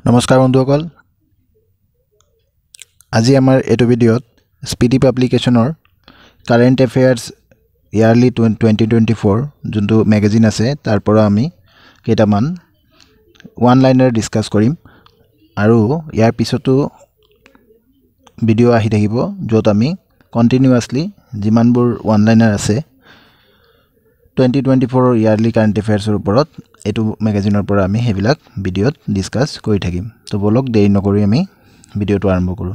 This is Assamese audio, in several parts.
নমস্কাৰ বন্ধুসকল আজি আমাৰ এটো ভিডিঅ'ত স্পিডি পাব্লিকেশনৰ কাৰেন্ট এফেয়াৰ্স ইয়াৰলি 2024 যোনটো ম্যাগাজিন আছে তাৰ পৰা আমি কেইটামান ওয়ান লাইনাৰ ডিসকাস কৰিম আৰু ইয়াৰ পিছতো ভিডিঅ' আহি থাকিব যত আমি কন্টিনিউয়াসলি যিমানবোৰ ওয়ান লাইনাৰ আছে 2024 ইয়াৰলি কাৰেন্ট এফেয়াৰ্সৰ ওপৰত এটো ম্যাগাজিনৰ পৰা আমি হেবিলাক ভিডিঅ'ত ডিসকাস কৰি থাকিম তো বলক দেৰি নকৰি আমি ভিডিঅ'টো আৰম্ভ কৰো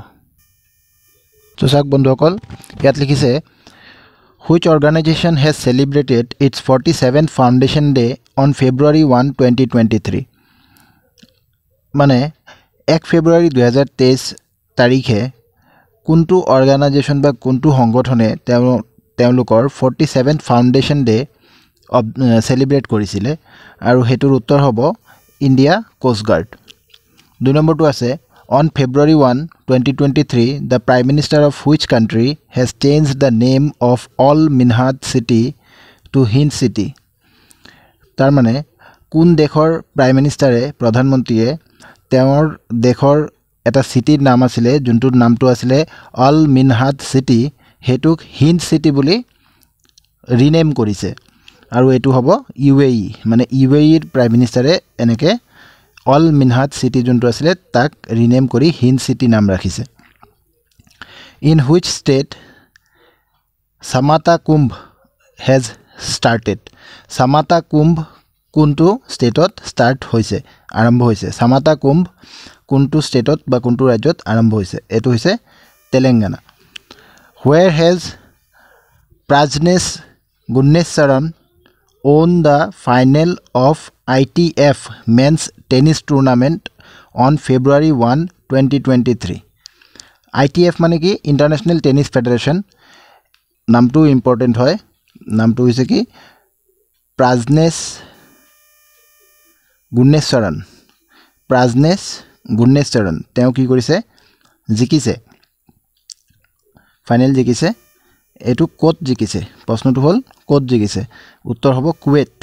তো চাক বন্ধুসকল ইয়াত লিখিছে which organization has celebrated its 47th foundation day on February 1 2023 মানে 1 ফেব্ৰুৱাৰী 2023 তাৰিখে কোনটো অৰ্গানাইজেচন বা কোনটো সংগঠনে তেওঁলোকৰ 47th ফাউন্ডেশন ডে সেলিব্ৰেট কৰিছিলে আৰু হেতুৰ উত্তৰ হ'ব ইন্ডিয়া কোষ্ট গাৰ্ড দুই নম্বৰটো আছে on February 1 2023 the prime minister of which country has changed the name of all Minhad city to Hind city তাৰ মানে কোন দেশৰ প্ৰাইম মিনিষ্টাৰে প্ৰধানমন্ত্ৰীয়ে তেওঁৰ দেশৰ এটা সিটিৰ নাম আছিল যোনটোৰ নামটো আছিল অল মিনহাদ সিটি হেতুক হিন্দ সিটি বুলি ৰিনেম কৰিছে আৰু এটো হ'ব ইউএই মানে ইউএইৰ প্ৰাইম মিনিষ্টাৰে এনেকে অল মিনহাদ সিটি যোনটো আছিল তাক ৰিনেম কৰি হিন্দ সিটি নাম ৰাখিছে in which state Samata Kumbh has started Samata Kumbh কোনটো ষ্টেটত স্টার্ট হৈছে আৰম্ভ হৈছে Samata Kumbh কোনটো ষ্টেটত বা কোনটো ৰাজ্যত আৰম্ভ হৈছে এটো হৈছে Telangana where has Prajnesh Gunneswaran won the final of ITF men's tennis tournament on February 1 2023 ITF মানে কি ইন্টাৰনেশনাল টেনিস ফেডাৰেশন নামটো ইম্পৰ্টেন্ট হয় নামটো হৈছে কি প্ৰাজনেশ গুন্নেশ্বৰন তেওঁ কি কৰিছে জিকিছে ফাইনাল জিকিছে এটো কোট জিকিছে প্ৰশ্নটো হল কোট জিকিছে উত্তৰ হ'ব কুৱেট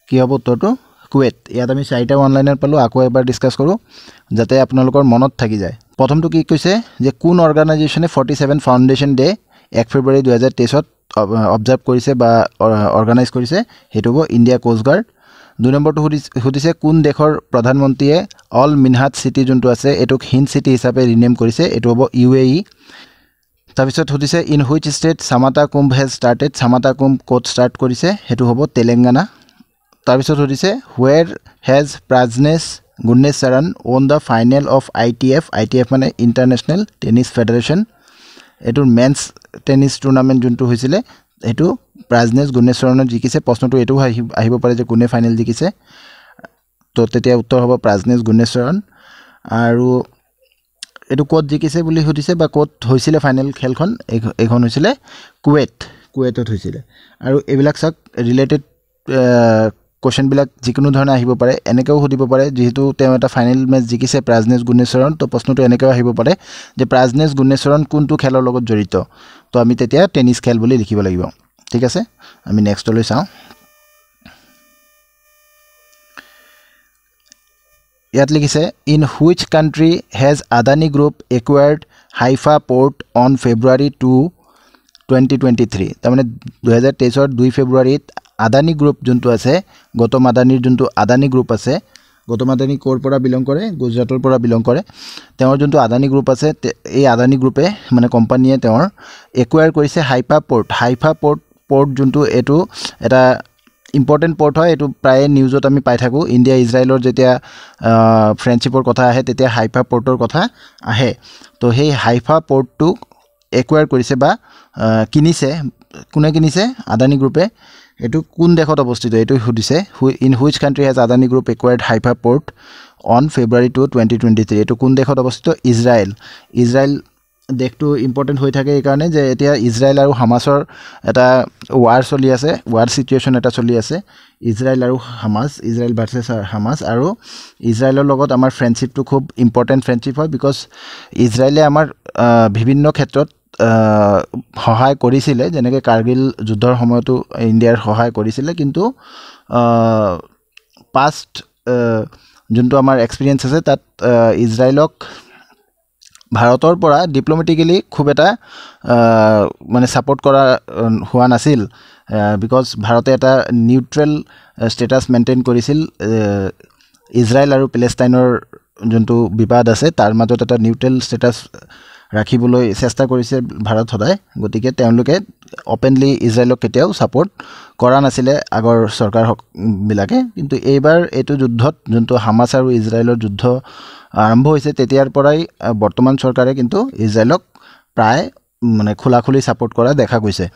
কি হ'ব উত্তৰটো কুৱেট ইয়াত আমি চাৰিটা অনলাইনৰ পালো আকৌ এবাৰ ডিসকাস কৰো যাতে আপোনালোকৰ মনত থাকি যায় প্ৰথমটো কি কৈছে যে কোন অৰ্গানাইজেচনে 47 ফাউন্ডেশন ডে 1 ফেব্ৰুৱাৰী 2023 ত অবজাৰ্ভ কৰিছে বা অৰ্গানাইজ কৰিছে হেতু হ'ব ইন্ডিয়া কোষ্ট গাৰ্ড দুই নম্বৰটো সুধিছে কোন দেশৰ প্ৰধানমন্ত্ৰীয়ে অল মিনহাদ সিটি যোনটো আছে এটোক হিন্দ সিটি হিচাপে ৰিনেম কৰিছে এটো হ'ব ইউএই তাৰপিছত সুধিছে in which state Samata Kumbh has started Samata Kumbh কোট স্টাৰ্ট কৰিছে হেতু হ'ব তেলেঙ্গানা তাৰপিছত সুধিছে where has Prajnesh Gunneswaran won the final of ITF মানে ইন্টাৰনেশনাল টেনিস ফেডাৰেশন এটোৰ মেন্স টেনিস টুৰ্নামেন্ট যোনটো হৈছিলে এটো Prajnesh Gunneswaran জিকিছে প্ৰশ্নটো এটো আহিব পাৰে যে কোনে ফাইনাল জিকিছে তো তেতিয়া উত্তৰ হ'ব Prajnesh Gunneswaran আৰু এটো কোট জিকিছে বুলি সুধিছে বা কোট হৈছিলে ফাইনাল খেলখন এখন হৈছিলে কুৱেটত হৈছিলে আৰু এবিলাক সক ৰিলেটেড কোশ্চেন বিলাক যিকোনো ধৰণে আহিব পাৰে এনেকেও সুধিব পাৰে যেহেতু তেওঁ এটা ফাইনাল ম্যাচ জিকিছে Prajnesh Gunneswaran তো প্ৰশ্নটো এনেকেও আহিব পাৰে যে Prajnesh Gunneswaran কোনটো খেলৰ লগত জড়িত তো আমি তেতিয়া টেনিস খেল বুলি লিখিব লাগিব ঠিক আছে আমি নেক্সট লৈ চাও ইয়াত লিখিছে in which country has Adani Group acquired Haifa port on February 2 2023 তাৰমানে 2023 ৰ 2 ফেব্ৰুৱাৰীত আদানি গ্ৰুপ যোনটো আছে গৌতম আদানিৰ যোনটো আদানি গ্ৰুপ আছে গৌতম আদানি কোৰ পৰা বিলং কৰে গুজৰাটৰ পৰা বিলং কৰে তেওঁৰ যোনটো আদানি গ্ৰুপ আছে এই আদানি গ্ৰুপে মানে কোম্পানীয়ে তেওঁৰ একুয়াৰ কৰিছে হাইফা পোৰ্ট যোনটো এটো এটা ইম্পৰ্টেন্ট পোৰ্ট হয় এটো প্ৰায় নিউজত আমি পাই থাকো ইন্ডিয়া ইজৰাইলৰ যেতিয়া ফ্ৰেণ্ডশিপৰ কথা আহে তেতিয়া হাইফা পোৰ্টৰ কথা আহে তো সেই হাইফা পোৰ্টটো একুয়াৰ কৰিছে বা কিনিছে কোনে কিনিছে আদানি গ্ৰুপে এটো কোন দেশত অৱস্থিত এটো সুধিছে in which country has Adani Group acquired Haifa port on February 2 2023 এটো কোন দেশত অৱস্থিত ইজৰাইল দেশটো ইম্পৰ্টেন্ট হৈ থাকে এই কাৰণে যে এতিয়া ইজৰাইল আৰু হামাসৰ এটা ওয়াৰ চলি আছে ওয়াৰ সিচুৱেচন এটা চলি আছে ইজৰাইল আৰু হামাস ইজৰাইল ভাৰ্চেছ হামাস আৰু ইজৰাইলৰ লগত আমাৰ ফ্ৰেণ্ডশিপটো খুব ইম্পৰ্টেন্ট ফ্ৰেণ্ডশিপ হয় বিকজ ইজৰাইলে আমাৰ বিভিন্ন ক্ষেত্ৰত সহায় কৰিছিলে যেনেকৈ কাৰ্গিল যুদ্ধৰ সময়তো ইণ্ডিয়াৰ সহায় কৰিছিলে কিন্তু পাষ্ট যোনটো আমাৰ এক্সপিৰিয়েন্স আছে তাত ইজৰাইলক ভাৰতৰ পৰা ডিপ্লোমেটিক্যালি খুব এটা মানে সাপোৰ্ট কৰা হোৱা নাছিল বিকজ ভাৰতে এটা নিউট্ৰেল ষ্টেটাছ মেইনটেইন কৰিছিল ইজৰাইল আৰু পেলেষ্টাইনৰ যোনটো বিবাদ আছে তাৰ মাজত এটা নিউট্ৰেল ষ্টেটাছ ৰাখিবলৈ চেষ্টা কৰিছে ভাৰত সদায় গতিকে তেওঁলোকে ওপেনলি ইজৰাইলক কেতিয়াও সাপোৰ্ট কৰা নাছিলে আগৰ চৰকাৰ বিলাকে কিন্তু এইবাৰ এইটো যুদ্ধত যোনটো হামাস আৰু ইজৰাইলৰ যুদ্ধ আৰম্ভ হৈছে তেতিয়াৰ পৰাই বৰ্তমান চৰকাৰে কিন্তু ইজৰাইলক প্ৰায় মানে খোলাখুলি সাপোৰ্ট কৰা দেখা গৈছে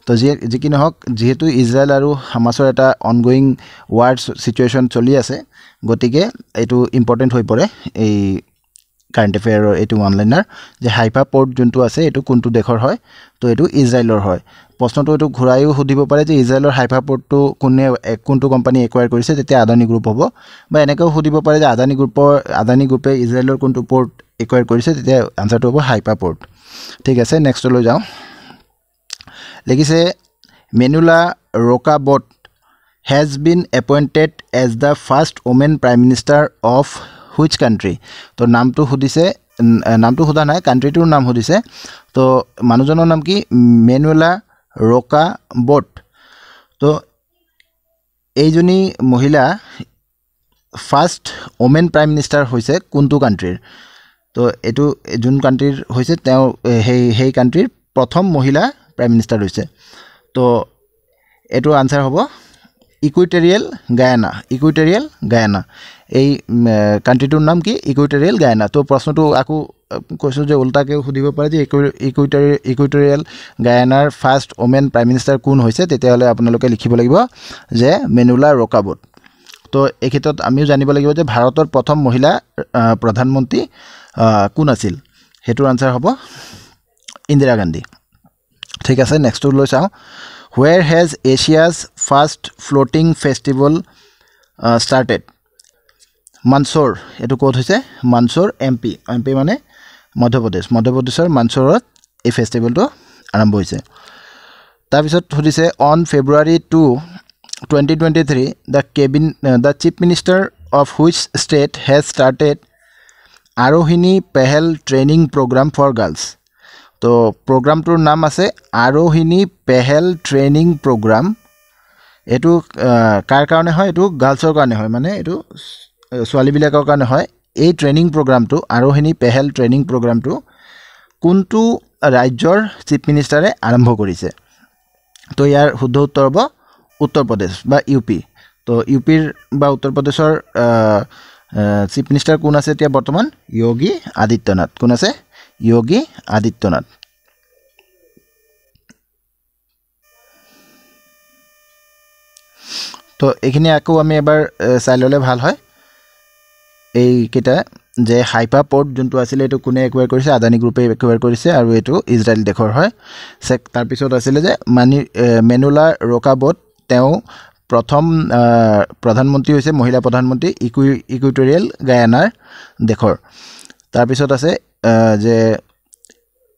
তো যি কি নহওক যেহেতু ইজৰাইল আৰু হামাসৰ এটা অনগোয়িং ৱাৰ সিচুৱেশ্যন চলি আছে গতিকে এইটো ইম্পৰ্টেণ্ট হৈ পৰে এই কাৰেণ্ট এফেয়াৰৰ এইটো অনলাইনাৰ যে হাইফা পোৰ্ট যোনটো আছে এইটো কোনটো দেশৰ হয় তো এইটো ইজৰাইলৰ হয় প্ৰশ্নটো এইটো ঘূৰাইও সুধিব পাৰে যে ইজৰাইলৰ হাইফা পোৰ্টটো কোনটো কোম্পানী একুৱায়াৰ কৰিছে তেতিয়া আদানী গ্ৰুপ হ'ব বা এনেকৈও সুধিব পাৰে যে আদানী গ্ৰুপে ইজৰাইলৰ কোনটো পোৰ্ট একুৱায়াৰ কৰিছে তেতিয়া আনসাৰটো হ'ব হাইফা পোৰ্ট ঠিক আছে নেক্সটলৈ যাওঁ লিখিছে মেনুলা ৰকাবট has been appointed as the first woman prime minister of which country তো নামটো সুধিছে নামটো সোধা নাই কান্ট্ৰিটোৰ নাম সুধিছে তো মানুহজনৰ নাম কি মেনুলা ৰকাবট তো এইজনী মহিলা ফাৰ্ষ্ট ওমেন প্ৰাইম মিনিষ্টাৰ হৈছে কোনটো কান্ট্ৰিৰ তো এইটো যোন কান্ট্ৰিৰ হৈছে তেওঁ সেই কান্ট্ৰিৰ প্ৰথম মহিলা প্ৰাইম মিনিষ্টাৰ হৈছে তো এইটো আনসাৰ হ'ব ইকুইটৰিয়েল গায়ানা এই কান্ট্ৰিটোৰ নাম কি ইকুইটৰিয়েল গায়ানা তো প্ৰশ্নটো আকৌ কৈছোঁ যে উল্টাকৈ সুধিব পাৰে যে ইকুইটৰিয়েল গায়ানাৰ ফাৰ্ষ্ট ওমেন প্ৰাইম মিনিষ্টাৰ কোন হৈছে তেতিয়াহ'লে আপোনালোকে লিখিব লাগিব যে মেনুলা ৰকাবট তো এই ক্ষেত্ৰত আমিও জানিব লাগিব যে ভাৰতৰ প্ৰথম মহিলা প্ৰধানমন্ত্ৰী কোন আছিল হেতুৰ আনসাৰ হ'ব ইন্দিৰা গান্ধী ঠিক আছে নেক্সট লৈ চাওঁ Where has Asia's first floating festival started? Mandsaur. এটো কোড হৈছে Mandsaur MP মানে মধ্যপ্ৰদেশৰ মানসৌৰত এই ফেষ্টিভেলটো আৰম্ভ হৈছে তাৰপিছত সুধিছে on February 2 2023 the chief minister of which state has started Arohini Pehel training program for girls তো প্ৰগ্ৰামটোৰ নাম আছে আৰোহিনী পেহেল ট্ৰেইনিং প্ৰগ্ৰাম এটো কাৰ কাৰণে হয় এটো গাৰ্লছৰ কাৰণে হয় মানে এটো ছোৱালীবিলাকৰ কাৰণে হয় এই ট্ৰেইনিং প্ৰগ্ৰামটো আৰোহিনী পেহেল ট্ৰেইনিং প্ৰগ্ৰামটো কোনটো ৰাজ্যৰ চিফ মিনিষ্টাৰে আৰম্ভ কৰিছে তো ইয়াৰ শুদ্ধ উত্তৰ হ'ব উত্তৰ প্ৰদেশ বা ইউপি তো ইউপিৰ বা উত্তৰ প্ৰদেশৰ চিফ মিনিষ্টাৰ কোন আছে এতিয়া বৰ্তমান যোগী আদিত্যনাথ কোন আছে যোগী আদিত্যনাথ তো এইখিনি আকৌ আমি এবাৰ চাই ললে ভাল হয় এই কেটা যে হাইফা পোৰ্ট যোনটো আছিল এটো কোনে একুৱায়াৰ কৰিছে আদানী গ্ৰুপে একুৱায়াৰ কৰিছে আৰু এটো ইজৰাইল দেশৰ হয় তাৰ পিছত আছিল যে মেনুলা ৰকাবট তেওঁ প্ৰথম প্ৰধানমন্ত্ৰী হৈছে মহিলা প্ৰধানমন্ত্ৰী ইকুইটৰিয়েল গায়ানাৰ দেশৰ তাৰ পিছত আছে যে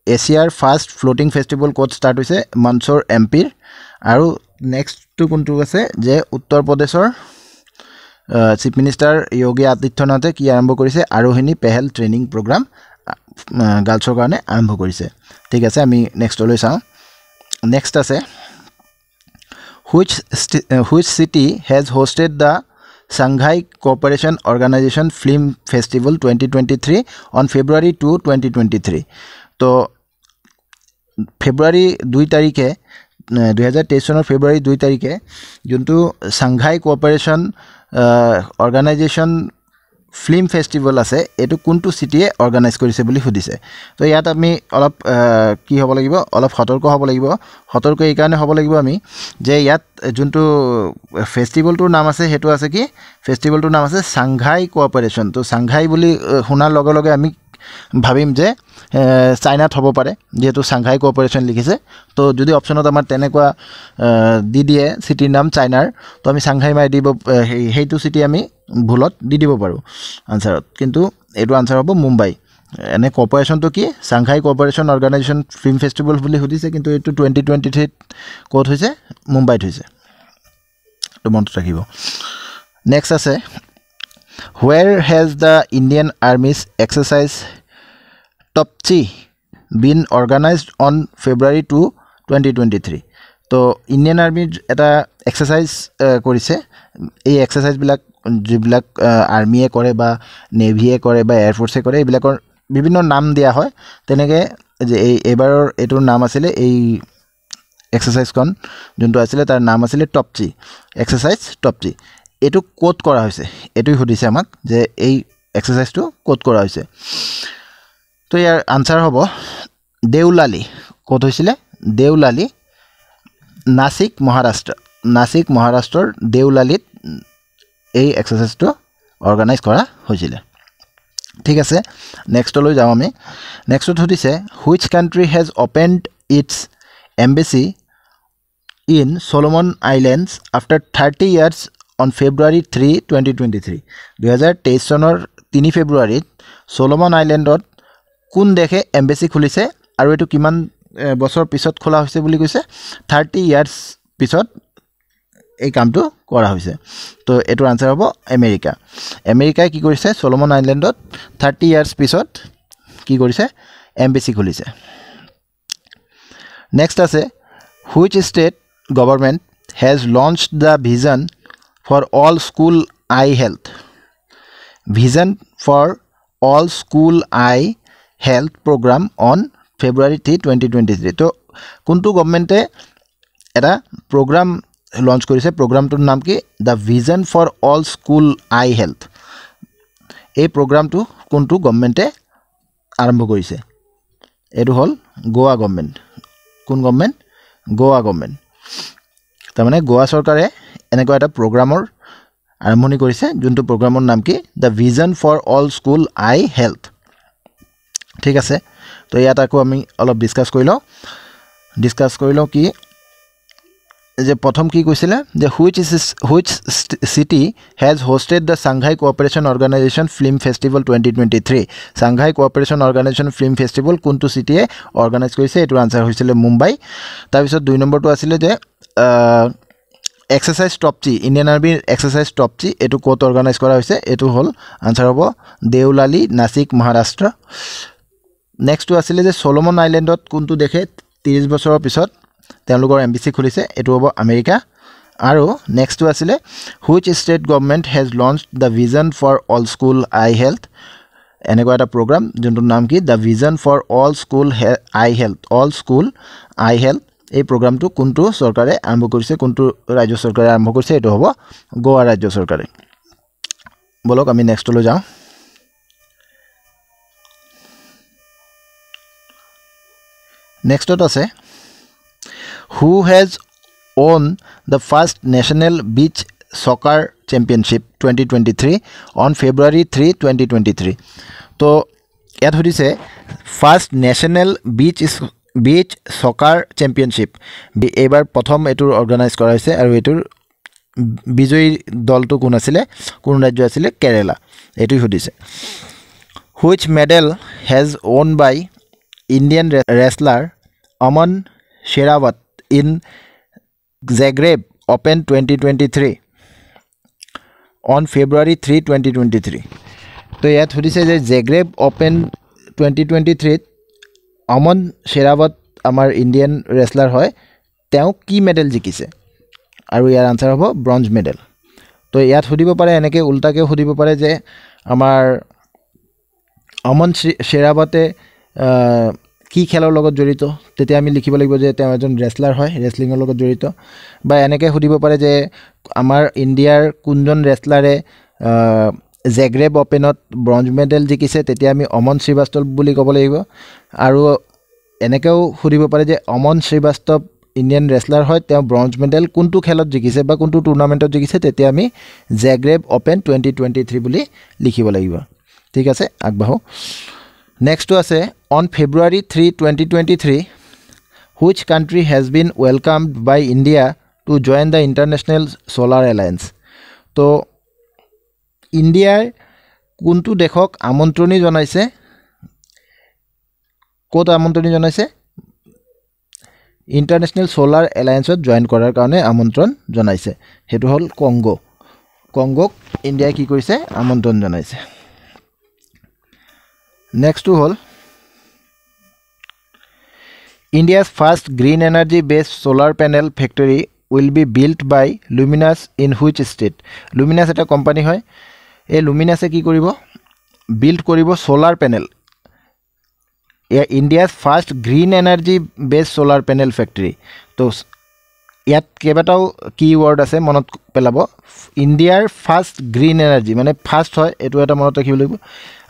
এছিয়াৰ first floating festival code start হৈছে মনসৌৰ এমপিৰ আৰু নেক্সট টু কোনটো আছে যে উত্তৰ প্ৰদেশৰ চিফ মিনিষ্টাৰ যোগী আদিত্যনাথে কি আৰম্ভ কৰিছে আৰোহিনী পেহেল ট্ৰেইনিং প্ৰগ্ৰাম গাৰ্লছৰ কাৰণে আৰম্ভ কৰিছে ঠিক আছে আমি নেক্সটলৈ চাওঁ নেক্সট আছে which city has hosted the Shanghai Cooperation Organization Film Festival 2023 on February 2 2023 তো ফেব্ৰুৱাৰী 2 তাৰিখে 2023 চনৰ ফেব্ৰুৱাৰী 2 তাৰিখে যোনটো সাংঘাই কোঅপাৰেশন অৰ্গানাইজেশন ফিল্ম ফেষ্টিভেল আছে এটো কোনটো সিটিয়ে অৰ্গানাইজ কৰিছে বুলি সুধিছে তো ইয়াত আমি অলপ কি হ'ব লাগিব অলপ সতৰ্ক হ'ব লাগিব সতৰ্ক এই কাৰণে হ'ব লাগিব আমি যে ইয়াত যোনটো ফেষ্টিভেলটোৰ নাম আছে হেতু আছে কি ফেষ্টিভেলটোৰ নাম আছে সাংঘাই কোঅপাৰেশন তো সাংঘাই বুলি শুনাৰ লগে লগে আমি ভাবিম যে চাইনাত হ'ব পাৰে যেহেতু সাংঘাই কোঅপাৰেশন লিখিছে তো যদি অপচনত আমাৰ তেনেকুৱা দি দিয়ে সিটিৰ নাম চাইনাৰ তো আমি সাংঘাই মাই দিব হেইটো সিটি আমি ভুলত দি দিব পাৰো আনসাৰত কিন্তু এটো আনসাৰ হ'ব মুম্বাই এনে কোঅপাৰেশনটো কি সাংঘাই কোঅপাৰেশন অৰ্গানাইজেশন ফিল্ম ফেষ্টিভেল বুলি সুধিছে কিন্তু এটো 2023 কোড হৈছে মুম্বাইত হৈছে তো মনত ৰাখিব নেক্সট আছে Where has the Indian Army's exercise Topchi been organized on February 2, 2023? তো ইণ্ডিয়ান আৰ্মিৰ এটা এক্সাৰচাইজ কৰিছে এই এক্সাৰচাইজবিলাক যিবিলাক আৰ্মিয়ে কৰে বা নেভিয়ে কৰে বা এয়াৰফ'ৰ্চে কৰে এইবিলাকৰ বিভিন্ন নাম দিয়া হয় তেনেকৈ যে এইবাৰৰ এইটোৰ নাম আছিলে এই এক্সাৰচাইজখন যোনটো আছিলে তাৰ নাম আছিলে টপচি এক্সাৰচাইজ টপচি এইটো ক'ত কৰা হৈছে এইটোই সুধিছে আমাক যে এই এক্সাৰচাইজটো ক'ত কৰা হৈছে তো ইয়াৰ আনসাৰ হ'ব দেউলালি ক'ত হৈছিলে দেউলালি নাসিক মহাৰাষ্ট্ৰৰ দেউলালিত এই এক্সাৰচাইজটো অৰ্গানাইজ কৰা হৈছিলে ঠিক আছে নেক্সটলৈ যাওঁ আমি নেক্সটত সুধিছে which country has opened its embassy in Solomon Islands after 30 years on February 3, 2023 2023 চনৰ 3 ফেব্ৰুৱাৰীত Solomon Islandত কোন দেশে এম্বেচি খুলিছে আৰু এটো কিমান বছৰ পিছত খোলা হৈছে বুলি কৈছে 30 ইয়াৰ্স পিছত এই কামটো কৰা হৈছে তো এটোৰ আনসাৰ হ'ব আমেৰিকাই কি কৰিছে Solomon Islandত 30 ইয়াৰ্স পিছত কি কৰিছে এম্বেচি খুলিছে নেক্সট আছে which state government has launched the vision for all school eye health program on February 3, 2023 তো কোনটো গভৰ্ণমেণ্টে এটা প্ৰগ্ৰাম লঞ্চ কৰিছে প্ৰগ্ৰামটোৰ নাম কি the vision for all school eye health এই প্ৰগ্ৰামটো কোনটো গভৰ্ণমেণ্টে আৰম্ভ কৰিছে এটো হল গোৱা গভৰ্ণমেণ্ট কোন গভৰ্ণমেণ্ট গোৱা গভৰ্ণমেণ্ট তাৰমানে গোৱা চৰকাৰে এনেকুৱা এটা প্ৰগ্ৰামৰ আৰম্ভণি কৰিছে যোনটো প্ৰগ্ৰামৰ নাম কি the vision for all school eye health ঠিক আছে তো ইয়াত আকৌ আমি অলপ ডিসকাস কৰি লওঁ কি যে প্ৰথম কি কৈছিলে যে which city has hosted the Shanghai Cooperation Organization Film Festival 2023 Shanghai Cooperation Organization Film Festival কোনটো সিটিয়ে অৰ্গানাইজ কৰিছে এটো আনসাৰ হৈছিল মুম্বাই তাৰ পিছত 2 নম্বৰটো আছিল যে এক্সাৰসাইজ টপচি ইণ্ডিয়ান আৰ্মিৰ এক্সাৰসাইজ টপচি এটো ক'ত অৰ্গানাইজ কৰা হৈছে এটো হল আনসাৰ হ'ব দেউলালি নাসিক মহাৰাষ্ট্ৰ নেক্সট আছিল যে Solomon Islandত কোনটো দেখে 30 বছৰৰ পিছত তেওঁলোকৰ এমবিসি খুলিছে এটো হ'ব আমেৰিকা আৰু নেক্সট আছিল which state government has launched the vision for all school eye health এনেকুৱা এটা প্ৰগ্ৰাম যোনটোৰ নাম কি the vision for all school eye health এই প্ৰগ্ৰামটো কোনটো চৰকাৰে আৰম্ভ কৰিছে কোনটো ৰাজ্য চৰকাৰে আৰম্ভ কৰিছে এটো হ'ব গোৱা ৰাজ্য চৰকাৰে বলক আমি নেক্সটলৈ যাওঁ নেক্সটত আছে who has won the first national beach soccer championship 2023 on February 3, 2023 তো ইয়াত সুধিছে ফাৰ্স্ট নেশনাল বিচ সকাৰ চেম্পিয়নশিপ এবাৰ প্ৰথম এটোৰ অৰ্গানাইজ কৰা হৈছে আৰু এটোৰ বিজয়ী দলটো কোন আছিল কোন ৰাজ্য আছিল কেৰালা এটোই সুধিছে which medal has won by Indian wrestler Aman Sherawat in Zagreb Open 2023 on February 3, 2023 তো ইয়াত সুধিছে যে Zagreb Open 2023 Aman Sherawat আমাৰ ইণ্ডিয়ান ৰেসলাৰ হয় তেওঁ কি মেডেল জিকিছে আৰু ইয়াৰ আনসাৰ হ'ব ব্ৰঞ্জ মেডেল তো ইয়াত সুধিব পাৰে এনেকৈ উল্টাকে সুধিব পাৰে যে আমাৰ Aman Sherawate কি খেলৰ লগত জড়িত তেতিয়া আমি লিখিব লাগিব যে তেওঁ এজন ৰেসলাৰ হয় ৰেসলিংৰ লগত জড়িত বা এনেকৈ সুধিব পাৰে যে আমাৰ ইণ্ডিয়াৰ কোনজন ৰেসলাৰে Zagreb Openত ব্ৰঞ্জ মেডেল জিকিছে তেতিয়া আমি অমন শ্ৰীবাস্তৱ বুলি ক'ব লাগিব আৰু এনেকেও সুধিব পাৰে যে অমন শ্ৰীবাস্তৱ ইণ্ডিয়ান ৰেসলাৰ হয় তেওঁ ব্ৰঞ্জ মেডেল কোনটো খেলত জিকিছে বা কোনটো টুৰ্নামেণ্টত জিকিছে তেতিয়া আমি Zagreb Open 2023 বুলি লিখিব লাগিব ঠিক আছে আগবাঢ়ো নেক্সট আছে on February 3, 2023 which country has been welcomed by India to join the International Solar Alliance তো ইণ্ডিয়াৰ কোনটো দেশক আমন্ত্ৰণী জনাইছে ক'ত আমন্ত্ৰণী জনাইছে ইণ্টাৰনেশ্যনেল সোলাৰ এলায়েন্সত জয়েন কৰাৰ কাৰণে আমন্ত্ৰণ জনাইছে হেতু হল কংগোক ইণ্ডিয়াই কি কৰিছে আমন্ত্ৰণ জনাইছে next hall India's first green energy based solar panel factory will be built by Luminous in which state Luminous এটা কোম্পানী হয় এই Luminous কি কৰিব build কৰিব solar panel India's first green energy based solar panel factory তো ইয়াত কেইবাটাও কিৱৰ্ড আছে মনত পেলাব ইণ্ডিয়াৰ ফাৰ্ষ্ট গ্ৰীণ এনাৰ্জি মানে ফাৰ্ষ্ট হয় এটো এটা মনত ৰাখিব লাগিব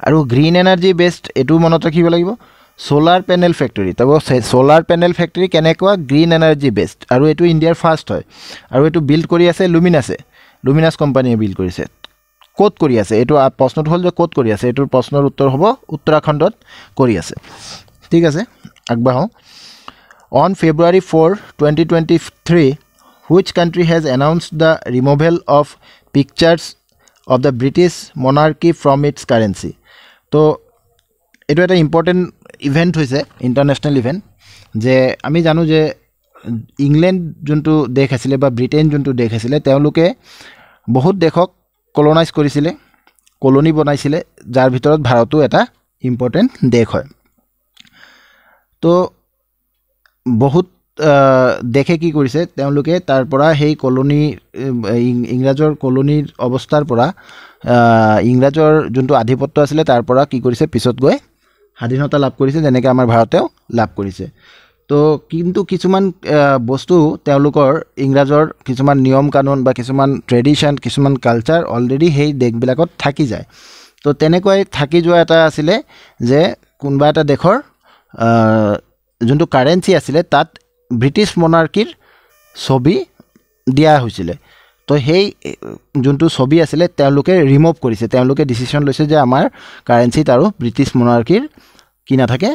আৰু গ্ৰীণ এনাৰ্জি বেসড এটো মনত ৰাখিব লাগিব সোলাৰ প্যানেল ফ্যাক্টৰি তব সোলাৰ প্যানেল ফ্যাক্টৰি কেনেকুৱা গ্ৰীণ এনাৰ্জি বেসড আৰু এটো ইণ্ডিয়াৰ ফাৰ্ষ্ট হয় আৰু এটো বিল্ড কৰি আছে লুমিনাস কোম্পানীয়ে বিল্ড কৰিছে কোট কৰি আছে এটো প্ৰশ্নটো হল যে কোট কৰি আছে এটোৰ প্ৰশ্নৰ উত্তৰ হ'ব উত্তৰাখণ্ডত কৰি আছে ঠিক আছে আগবাঢ়ো On February 4, 2023, which country has announced the removal of pictures of the British monarchy from its currency? So, it was an important event, international event. Je, ami janu je England juntu dekhasile ba Britain juntu dekhasile, teoloke bahut dekhok colonize korisile, colony bonaisile, jar bhitorot Bharato eta important dekh hoy. To বহুত দেখে কি কৰিছে তেওঁলোকে তাৰ পৰা হেই কলোনি ইংৰাজৰ কলোনিৰ অৱস্থাৰ পৰা ইংৰাজৰ যোনটো আধিপত্য আছিল তাৰ পৰা কি কৰিছে পিছত গৈ স্বাধীনতা লাভ কৰিছে যেনেকৈ আমাৰ ভাৰতেও লাভ কৰিছে তো কিন্তু কিছুমান বস্তু তেওঁলোকৰ ইংৰাজৰ কিছুমান নিয়ম কানুন বা কিছুমান ট্ৰেডিশন কিছুমান কালচাৰ অলৰেডি হেই দেশবিলাকত থাকি যায় তো তেনেকৈ থাকি যোৱা এটা আছিল যে কোনবা এটা দেশৰ যোনটো কাৰেন্সি আছিল তাত ব্ৰিটিশ মনাৰ্কিৰ ছবি দিয়া হৈছিল তো হেই যোনটো ছবি আছিল তেওঁলোকে ৰিমুভ কৰিছে তেওঁলোকে ডিসিশন লৈছে যে আমাৰ কাৰেন্সিত আৰু ব্ৰিটিশ মনাৰ্কিৰ কি না থাকে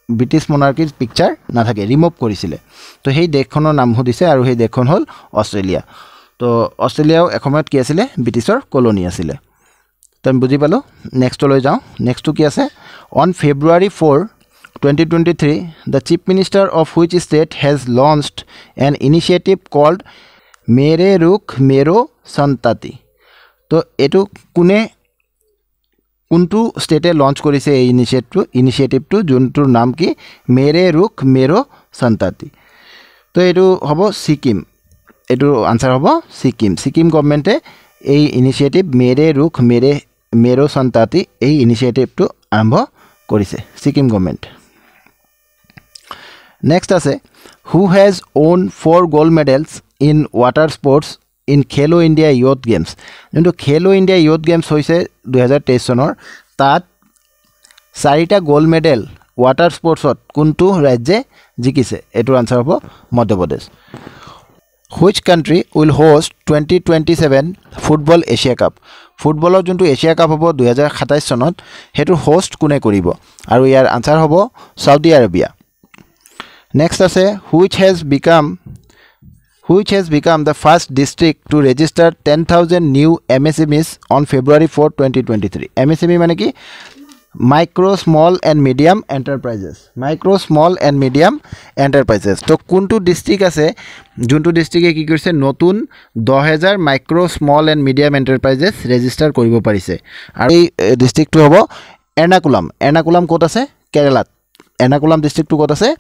ব্ৰিটিশ মনাৰ্কিৰ পিকচাৰ না থাকে ৰিমুভ কৰিছিল তো হেই দেশখনৰ নাম দিছে আৰু হেই দেশখন হল অস্ট্ৰেলিয়া তো অস্ট্ৰেলিয়াও এসময়ত কি আছিল ব্ৰিটিশৰ কলোনি আছিল তুমি বুজি পালো নেক্সট লৈ যাও নেক্সট কি আছে on February 4 2023, the Chief Minister of which state has launched an initiative called Mere Rukh Mero Santati. So, eto kune kuntu state launch korise ei initiative to juntur naam ki Mere Rukh Mero Santati. So, eto hobo Sikkim. Eto answer hobo Sikkim government ei initiative Mere Rukh Mero Santati ei initiative to arambho korise Sikkim government. Next আছে who has won 4 gold medals in water sports in Khelo India Youth Games যোনটো Khelo India Youth Games হৈছে 2023 চনৰ তাত 4টা গোল্ড মেডেল ওয়াটাৰ স্পৰ্টছত কোনটো ৰাজ্যে জিকিছে এটোৰ আনসাৰ হ'ব Madhya Pradesh which country will host 2027 football Asia Cup ফুটবলৰ যোনটো এছিয়া কাপ হ'ব 2027 চনত হেতু হোস্ট কোনে কৰিব আৰু ইয়াৰ আনসাৰ হ'ব সাউদি আৰবিয়া Next আছে which has become the first district to register 10,000 new MSMEs on February 4, 2023. MSME মানে কি micro small and medium enterprises. তো কোনটো ডিস্ট্রিক্ট আছে যোনটো ডিস্ট্রিক্টে কি কৰিছে নতুন 10000 micro small and medium enterprises register কৰিব পাৰিছে আৰু এই ডিস্ট্ৰিক্টটো হ'ব এৰ্নাকুলাম ক'ত আছে কেৰালাত এৰ্নাকুলাম ডিস্ট্রিক্টটো ক'ত আছে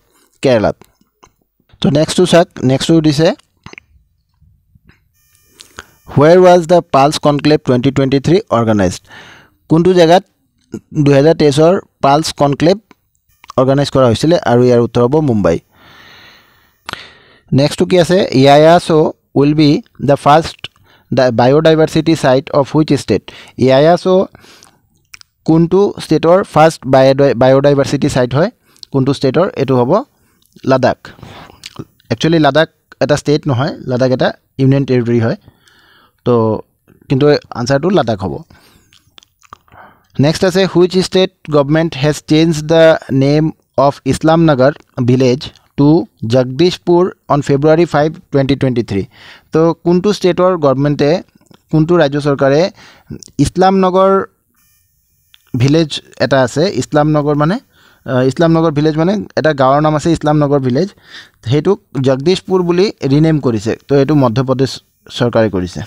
Kerala. So next to দিছে where was the Pulse Conclave 2023 organized? কোনটো জায়গাত 2023 ৰ Pulse Conclave organize কৰা হৈছিল আৰু ইয়াৰ উত্তৰ হ'ব মুম্বাই Next কি আছে IASO will be the first biodiversity site of which state? IASO কোনটো ষ্টেটৰ ফাৰ্স্ট biodiversity site হয় কোনটো ষ্টেটৰ এটো হ'ব লাদাখ Actually লাদাখ এটা ষ্টেট নহয় লাদাখ এটা ইউনিয়ন টেৰিটৰি হয় তো কিন্তু আনসাৰটো লাদাখ হ'ব Next আছে which state government has changed the name of Islamnagar village to Jagdishpur on February 5 2023 তো কোনটো ষ্টেটৰ গভৰ্নমেন্টে কোনটো ৰাজ্য চৰকাৰে ইছলামনগৰ ভিলেজ এটা আছে ইছলামনগৰ ভিলেজ মানে এটা গাঁৱৰ নাম আছে ইছলামনগৰ ভিলেজ হেতু জগদীশপুৰ বুলি ৰিনেম কৰিছে তো এটো মধ্যপ্ৰদেশ চৰকাৰে কৰিছে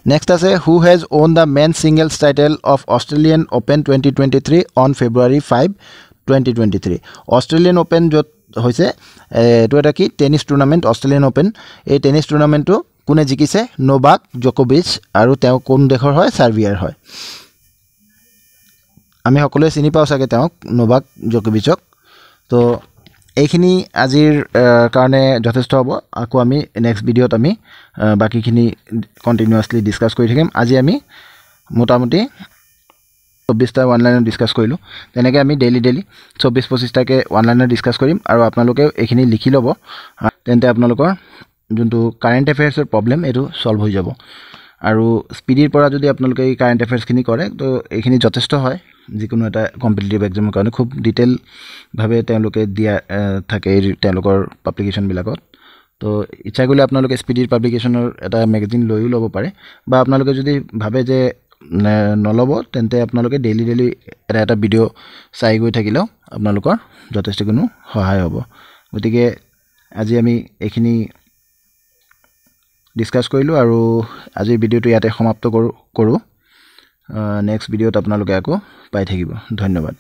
নেক্সট আছে who has won the men singles title of Australian Open 2023 on February 5, 2023 Australian Open য'ত হৈছে এইটো এটা কি টেনিছ টুৰ্ণামেণ্ট অষ্ট্ৰেলিয়ান অ'পেন এই টেনিছ টুৰ্ণামেণ্টটো কোনে জিকিছে নোভাক জকোভিচ আৰু তেওঁ কোন দেশৰ হয় সাৰ্বিয়াৰ হয় আমি সকলোৱে চিনি পাওঁ চাগে তেওঁক নোভাক জকোভিচক তো এইখিনি আজিৰ কাৰণে যথেষ্ট হ'ব আকৌ আমি নেক্সট ভিডিঅ'ত আমি বাকিখিনি কন্টিনিউয়াছলি ডিসকাস কৰি থাকিম আজি আমি মোটামুটি 24টা ওয়ান লাইনৰ ডিসকাস কৰিলো তেনেকৈ আমি ডেইলি 24-25টাকে ওয়ান লাইনৰ ডিসকাস কৰিম আৰু আপোনালোকে এইখিনি লিখি ল'ব তেন্তে আপোনালোকৰ যোনটো কাৰেন্ট এফেয়াৰ্ছৰ প্ৰবলেম এটো সলভ হৈ যাব আৰু স্পিডিৰ পৰা যদি আপোনালোকে এই কাৰেন্ট এফেয়াৰ্ছখিনি কৰে তো এইখিনি যথেষ্ট হয় যিকোনো এটা কম্পিটিটিভ এক্সামৰ কাৰণে খুব ডিটেইল ভাবে তেওঁলোকে দিয়া থাকে তেওঁলোকৰ পাব্লিকেশন বিলাকত তো ইচ্ছা কৰিলে আপোনালোকে স্পিডিৰ পাব্লিকেশনৰ এটা ম্যাগাজিন লৈও ল'ব পাৰে বা আপোনালোকে যদি ভাবে যে নলব তেন্তে আপোনালোকে ডেইলি এটা ভিডিঅ' চাই গৈ থাকিলেও আপোনালোকৰ যথেষ্ট কোনো সহায় হ'ব গতিকে আজি আমি এইখিনি ডিসকাস কৰিলো আৰু আজিৰ ভিডিঅ'টো ইয়াতে সমাপ্ত কৰো নেক্সট ভিডিঅ'ত আপোনালোকে আকৌ পাই থাকিব ধন্যবাদ